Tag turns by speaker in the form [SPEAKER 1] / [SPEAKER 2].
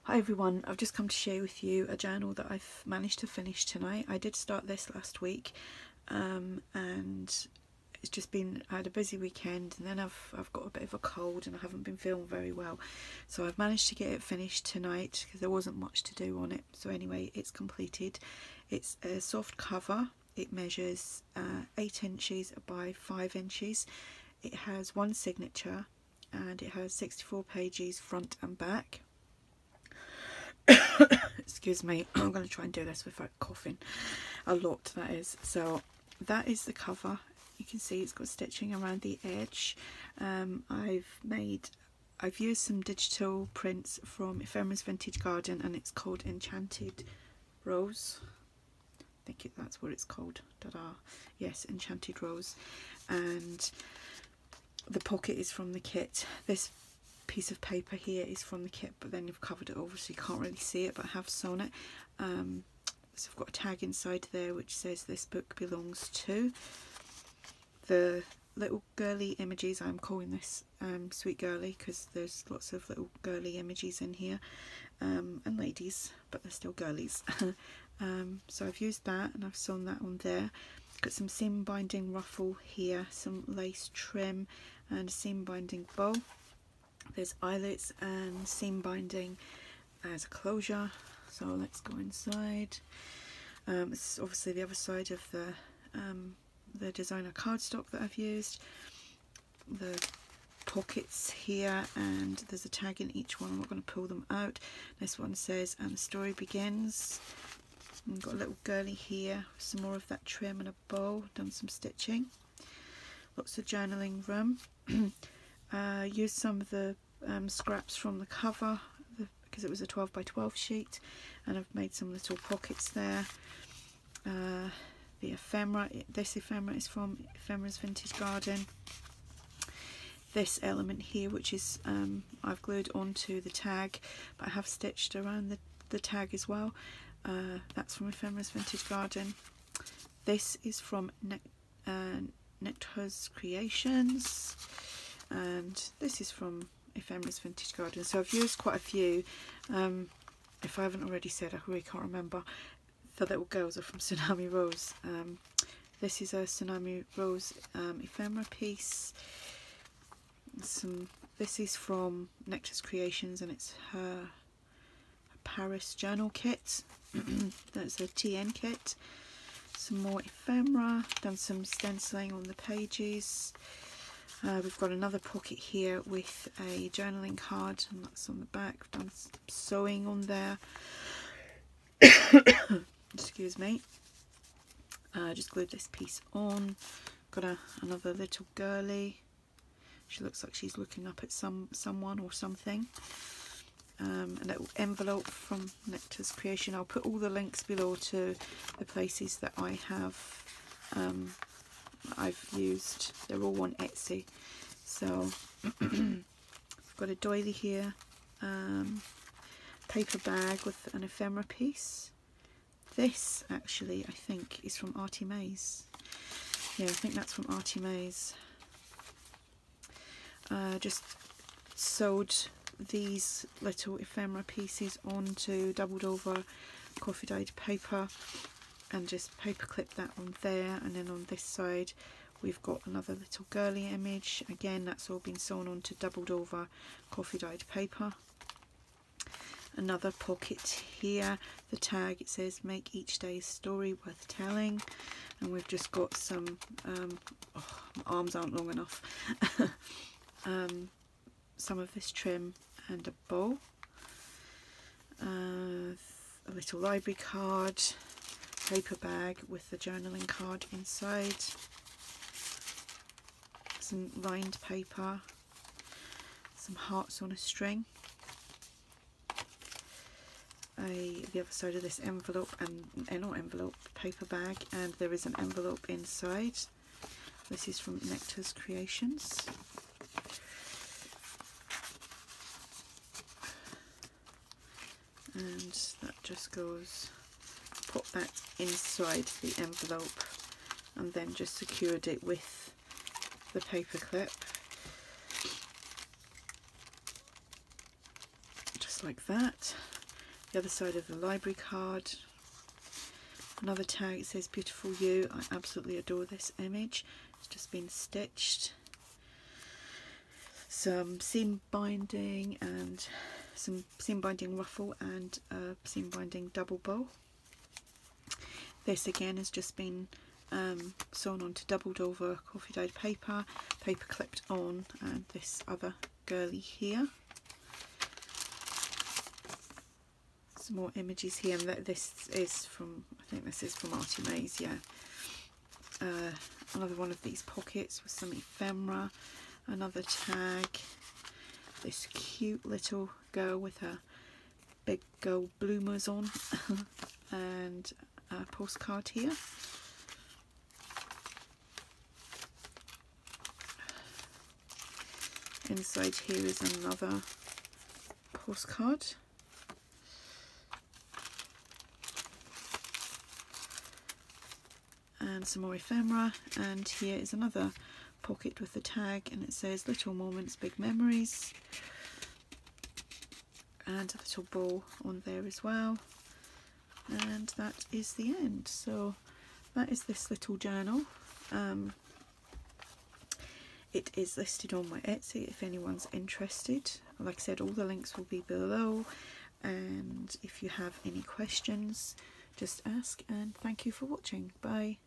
[SPEAKER 1] Hi everyone, I've just come to share with you a journal that I've managed to finish tonight. I did start this last week and it's just been, I had a busy weekend and then I've got a bit of a cold and I haven't been feeling very well. So I've managed to get it finished tonight because there wasn't much to do on it. So anyway, it's completed. It's a soft cover. It measures 8 inches by 5 inches. It has one signature and it has 64 pages front and back. Excuse me, I'm going to try and do this without coughing a lot, that is. So that is the cover. You can see it's got stitching around the edge. I've used some digital prints from Ephemeras Vintage Garden and it's called Enchanted Rose. I think that's what it's called. Ta-da. Yes, Enchanted Rose. And the pocket is from the kit. This piece of paper here is from the kit, but then you've covered it over so you can't really see it, but I have sewn it. So I've got a tag inside there which says this book belongs to. The little girly images, I'm calling this Sweet Girly because there's lots of little girly images in here, and ladies, but they're still girlies. So I've used that and I've sewn that on there. Got some seam binding ruffle here, some lace trim and a seam binding bow. There's eyelets and seam binding as a closure. So let's go inside. This is obviously the other side of the designer cardstock that I've used. The pockets here, and there's a tag in each one. I'm not going to pull them out. This one says, "And the story begins." And got a little girly here, some more of that trim and a bow. Done some stitching. Lots of journaling room. Used some of the scraps from the cover because it was a 12 by 12 sheet, and I've made some little pockets there. The ephemera, this ephemera is from Ephemeras Vintage Garden. This element here, which is I've glued onto the tag, but I have stitched around the tag as well. That's from Ephemeras Vintage Garden. This is from Nectars Creations. And this is from Ephemeras Vintage Garden. So I've used quite a few. If I haven't already said, I really can't remember. The little girls are from Tsunami Rose. This is a Tsunami Rose ephemera piece. This is from Nectars Creations and it's her Paris journal kit. That's a TN kit. Some more ephemera. Done some stenciling on the pages. We've got another pocket here with a journaling card, and that's on the back. We've done some sewing on there. Excuse me. Just glued this piece on. Got another little girly. She looks like she's looking up at someone or something. A little envelope from Nectars Creation. I'll put all the links below to the places that I have I've used. They're all on Etsy. So I've got a doily here, paper bag with an ephemera piece. This actually I think is from ARTYmaze. Yeah, I think that's from ARTYmaze. Just sewed these little ephemera pieces onto doubled over coffee dyed paper and just paper clip that on there, and then on this side we've got another little girly image. Again, that's all been sewn onto doubled over coffee dyed paper. Another pocket here, the tag, it says "Make each day's story worth telling," and we've just got some my arms aren't long enough. Some of this trim and a bow. A little library card, paper bag with the journaling card inside, some lined paper, some hearts on a string, the other side of this envelope, and not envelope, paper bag, and there is an envelope inside. This is from Nectars Creations. And that just goes, put that inside the envelope and then just secured it with the paper clip, just like that. the other side of the library card. Another tag, it says beautiful you. I absolutely adore this image. It's just been stitched. Some seam binding and some seam binding ruffle and seam binding double bow. This again has just been sewn onto doubled over coffee dyed paper, paper clipped on, and this other girly here. Some more images here, and this is from, I think this is from ARTYmaze, yeah. Another one of these pockets with some ephemera, another tag, this cute little girl with her big gold bloomers on, and a postcard here. Inside here is another postcard. And some more ephemera, and here is another pocket with the tag, and it says little moments, big memories, and a little bow on there as well. And that is the end. So that is this little journal. It is listed on my Etsy if anyone's interested. Like I said, all the links will be below, and if you have any questions, just ask, and thank you for watching. Bye.